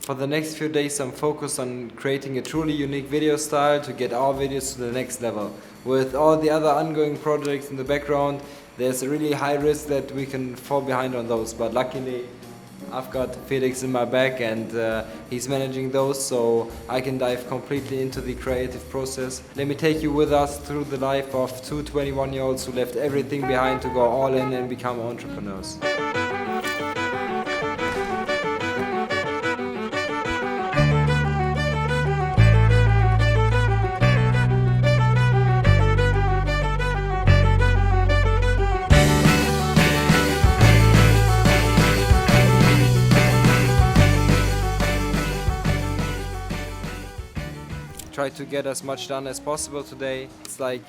For the next few days I'm focused on creating a truly unique video style to get our videos to the next level. With all the other ongoing projects in the background, there's a really high risk that we can fall behind on those, but luckily I've got Felix in my back and he's managing those, so I can dive completely into the creative process. Let me take you with us through the life of two 21-year-olds who left everything behind to go all in and become entrepreneurs. Try to get as much done as possible today. It's like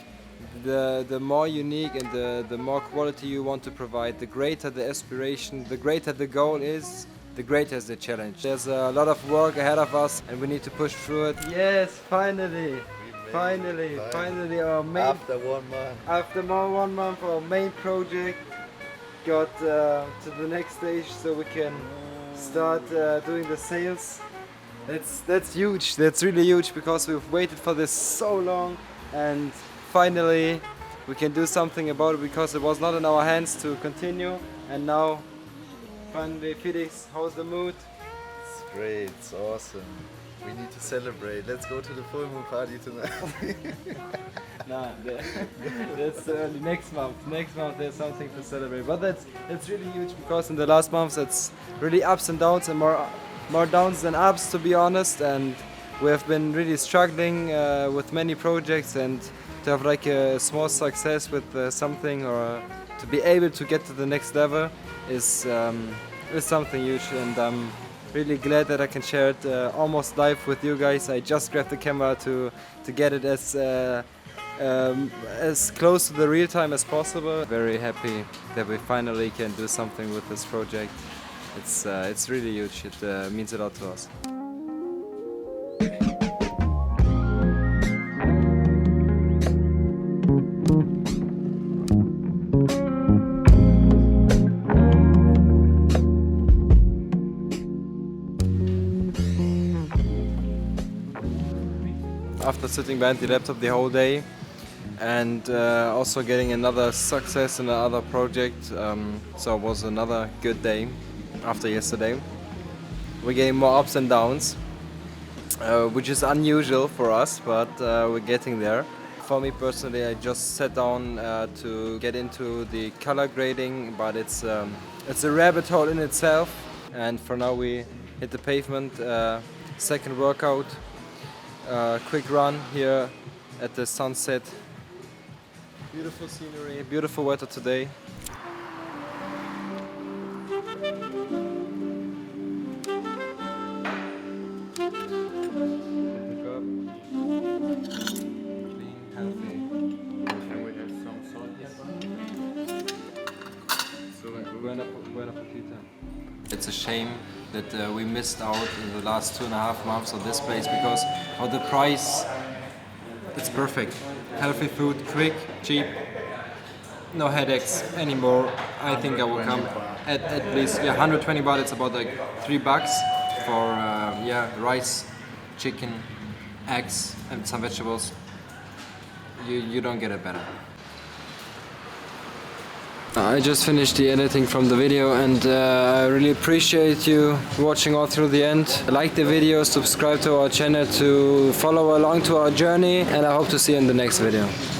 the more unique and the more quality you want to provide, the greater the aspiration, the greater the goal is, the greater is the challenge. There's a lot of work ahead of us and we need to push through it. Yes, finally our main... After 1 month. After 1 month, our main project got to the next stage so we can start doing the sales. That's huge, that's really huge, because we've waited for this so long and finally we can do something about it, because it was not in our hands to continue, and now finally. Felix, how's the mood? It's great, it's awesome. We need to celebrate. Let's go to the full moon party tonight. Nah, that's early. Next month there's something to celebrate, but that's really huge, because in the last months it's really ups and downs, and more downs than ups, to be honest, and we have been really struggling with many projects, and to have like a small success with something, or to be able to get to the next level is something huge, and I'm really glad that I can share it almost live with you guys. I just grabbed the camera to get it as close to the real time as possible. Very happy that we finally can do something with this project. It's really huge, it means a lot to us. After sitting behind the laptop the whole day and also getting another success in another project, so it was another good day. After yesterday, we're getting more ups and downs, which is unusual for us, but we're getting there. For me personally, I just sat down to get into the color grading, but it's a rabbit hole in itself. And for now, we hit the pavement. Second workout, quick run here at the sunset. Beautiful scenery, beautiful weather today. It's a shame that we missed out in the last 2.5 months of this place, because for the price, it's perfect. Healthy food, quick, cheap, no headaches anymore. I think I will come at least 120 baht. It's about like $3 for rice, chicken, eggs, and some vegetables. You don't get it better. I just finished the editing from the video, and I really appreciate you watching all through the end. Like the video, subscribe to our channel to follow along to our journey, and I hope to see you in the next video.